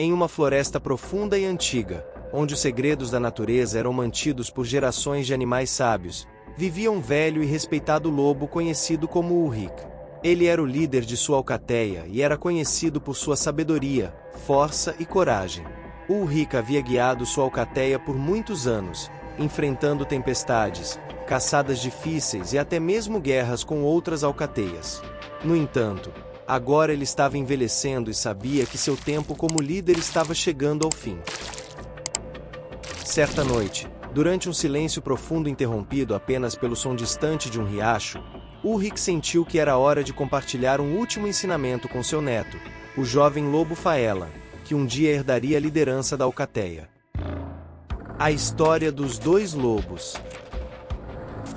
Em uma floresta profunda e antiga, onde os segredos da natureza eram mantidos por gerações de animais sábios, vivia um velho e respeitado lobo conhecido como Ulrich. Ele era o líder de sua alcateia e era conhecido por sua sabedoria, força e coragem. Ulrich havia guiado sua alcateia por muitos anos, enfrentando tempestades, caçadas difíceis e até mesmo guerras com outras alcateias. No entanto, agora ele estava envelhecendo e sabia que seu tempo como líder estava chegando ao fim. Certa noite, durante um silêncio profundo interrompido apenas pelo som distante de um riacho, Ulrich sentiu que era hora de compartilhar um último ensinamento com seu neto, o jovem lobo Faelan, que um dia herdaria a liderança da alcateia. A história dos dois lobos.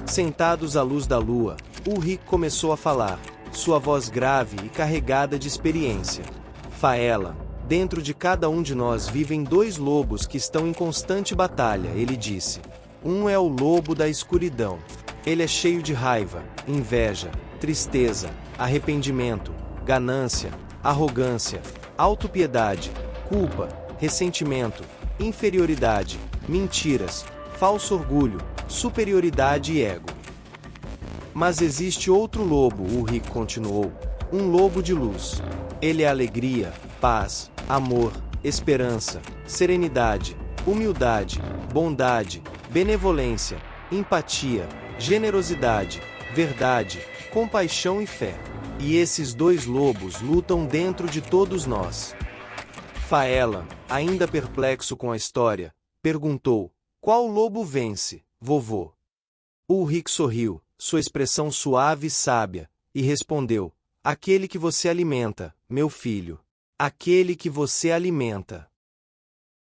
Sentados à luz da lua, Ulrich começou a falar, sua voz grave e carregada de experiência. Faelan, dentro de cada um de nós vivem dois lobos que estão em constante batalha, ele disse. Um é o lobo da escuridão. Ele é cheio de raiva, inveja, tristeza, arrependimento, ganância, arrogância, autopiedade, culpa, ressentimento, inferioridade, mentiras, falso orgulho, superioridade e ego. Mas existe outro lobo, Ulrich continuou, um lobo de luz. Ele é alegria, paz, amor, esperança, serenidade, humildade, bondade, benevolência, empatia, generosidade, verdade, compaixão e fé. E esses dois lobos lutam dentro de todos nós. Faelan, ainda perplexo com a história, perguntou, qual lobo vence, vovô? Ulrich sorriu, sua expressão suave e sábia, e respondeu, aquele que você alimenta, meu filho. Aquele que você alimenta.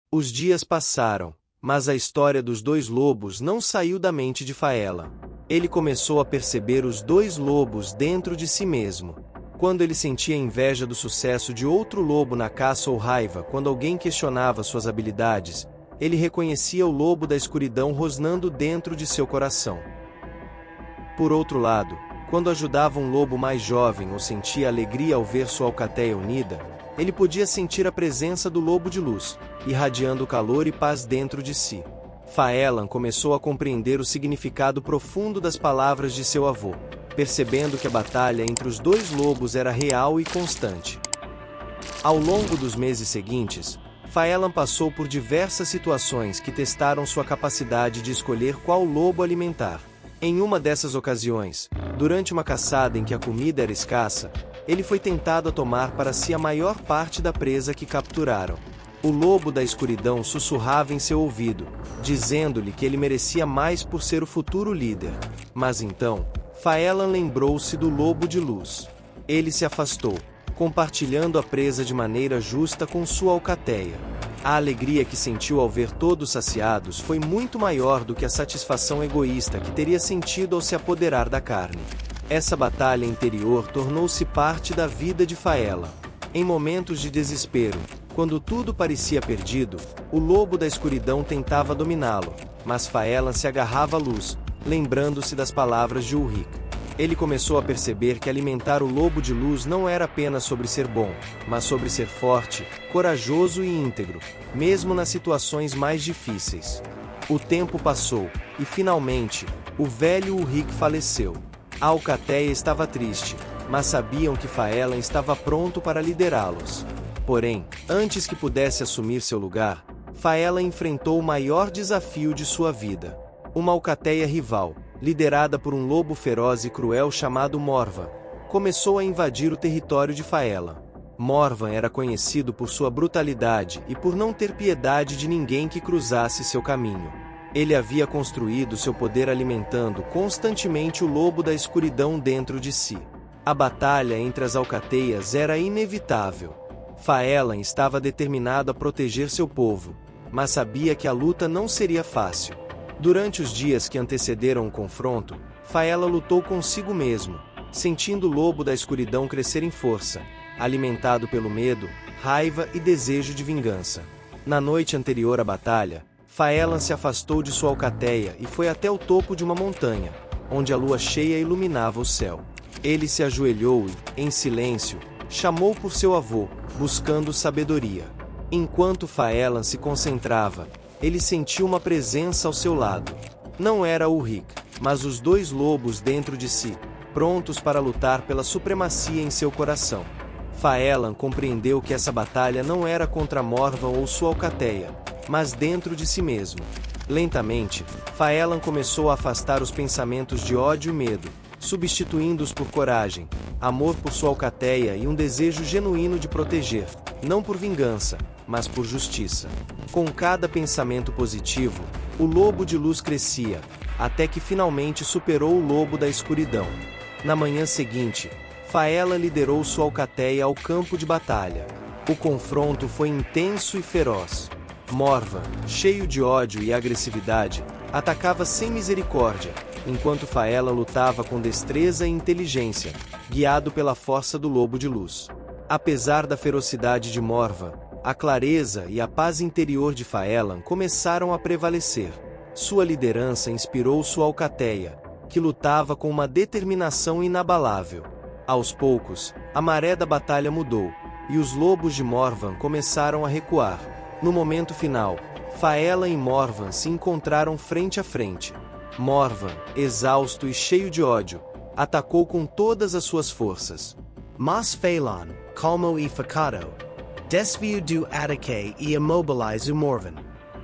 Os dias passaram, mas a história dos dois lobos não saiu da mente de Faelan. Ele começou a perceber os dois lobos dentro de si mesmo. Quando ele sentia inveja do sucesso de outro lobo na caça ou raiva quando alguém questionava suas habilidades, ele reconhecia o lobo da escuridão rosnando dentro de seu coração. Por outro lado, quando ajudava um lobo mais jovem ou sentia alegria ao ver sua alcateia unida, ele podia sentir a presença do lobo de luz, irradiando calor e paz dentro de si. Faelan começou a compreender o significado profundo das palavras de seu avô, percebendo que a batalha entre os dois lobos era real e constante. Ao longo dos meses seguintes, Faelan passou por diversas situações que testaram sua capacidade de escolher qual lobo alimentar. Em uma dessas ocasiões, durante uma caçada em que a comida era escassa, ele foi tentado a tomar para si a maior parte da presa que capturaram. O lobo da escuridão sussurrava em seu ouvido, dizendo-lhe que ele merecia mais por ser o futuro líder. Mas então, Faelan lembrou-se do lobo de luz. Ele se afastou, compartilhando a presa de maneira justa com sua alcateia. A alegria que sentiu ao ver todos saciados foi muito maior do que a satisfação egoísta que teria sentido ao se apoderar da carne. Essa batalha interior tornou-se parte da vida de Faelan. Em momentos de desespero, quando tudo parecia perdido, o lobo da escuridão tentava dominá-lo, mas Faelan se agarrava à luz, lembrando-se das palavras de Ulrich. Ele começou a perceber que alimentar o lobo de luz não era apenas sobre ser bom, mas sobre ser forte, corajoso e íntegro, mesmo nas situações mais difíceis. O tempo passou, e finalmente, o velho Ulrich faleceu. A alcateia estava triste, mas sabiam que Faelan estava pronto para liderá-los. Porém, antes que pudesse assumir seu lugar, Faelan enfrentou o maior desafio de sua vida. Uma alcateia rival, liderada por um lobo feroz e cruel chamado Morvan, começou a invadir o território de Faelan. Morvan era conhecido por sua brutalidade e por não ter piedade de ninguém que cruzasse seu caminho. Ele havia construído seu poder alimentando constantemente o lobo da escuridão dentro de si. A batalha entre as alcateias era inevitável. Faelan estava determinado a proteger seu povo, mas sabia que a luta não seria fácil. Durante os dias que antecederam o confronto, Faelan lutou consigo mesmo, sentindo o lobo da escuridão crescer em força, alimentado pelo medo, raiva e desejo de vingança. Na noite anterior à batalha, Faelan se afastou de sua alcateia e foi até o topo de uma montanha, onde a lua cheia iluminava o céu. Ele se ajoelhou e, em silêncio, chamou por seu avô, buscando sabedoria. Enquanto Faelan se concentrava, ele sentiu uma presença ao seu lado. Não era Ulrich, mas os dois lobos dentro de si, prontos para lutar pela supremacia em seu coração. Faelan compreendeu que essa batalha não era contra Morvan ou sua alcateia, mas dentro de si mesmo. Lentamente, Faelan começou a afastar os pensamentos de ódio e medo, substituindo-os por coragem, amor por sua alcateia e um desejo genuíno de proteger, não por vingança, mas por justiça. Com cada pensamento positivo, o lobo de luz crescia, até que finalmente superou o lobo da escuridão. Na manhã seguinte, Faelan liderou sua alcateia ao campo de batalha. O confronto foi intenso e feroz. Morvan, cheio de ódio e agressividade, atacava sem misericórdia, enquanto Faelan lutava com destreza e inteligência, guiado pela força do lobo de luz. Apesar da ferocidade de Morvan, a clareza e a paz interior de Faelan começaram a prevalecer. Sua liderança inspirou sua alcateia, que lutava com uma determinação inabalável. Aos poucos, a maré da batalha mudou, e os lobos de Morvan começaram a recuar. No momento final, Faelan e Morvan se encontraram frente a frente. Morvan, exausto e cheio de ódio, atacou com todas as suas forças. Mas Faelan, calmo e focado, desviou do ataque e imobilizou Morvan.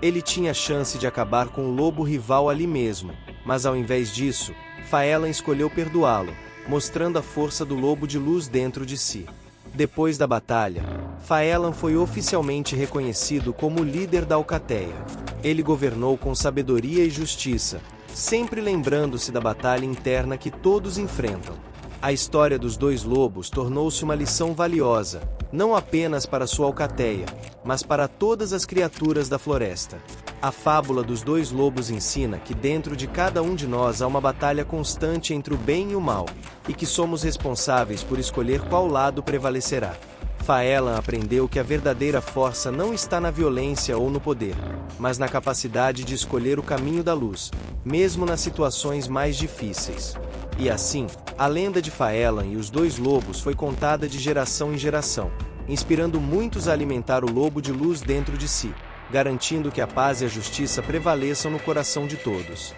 Ele tinha a chance de acabar com o lobo rival ali mesmo, mas ao invés disso, Faelan escolheu perdoá-lo, mostrando a força do lobo de luz dentro de si. Depois da batalha, Faelan foi oficialmente reconhecido como o líder da alcateia. Ele governou com sabedoria e justiça, sempre lembrando-se da batalha interna que todos enfrentam. A história dos dois lobos tornou-se uma lição valiosa, não apenas para sua alcateia, mas para todas as criaturas da floresta. A fábula dos dois lobos ensina que dentro de cada um de nós há uma batalha constante entre o bem e o mal, e que somos responsáveis por escolher qual lado prevalecerá. Faelan aprendeu que a verdadeira força não está na violência ou no poder, mas na capacidade de escolher o caminho da luz, mesmo nas situações mais difíceis. E assim, a lenda de Faelan e os dois lobos foi contada de geração em geração, inspirando muitos a alimentar o lobo de luz dentro de si, garantindo que a paz e a justiça prevaleçam no coração de todos.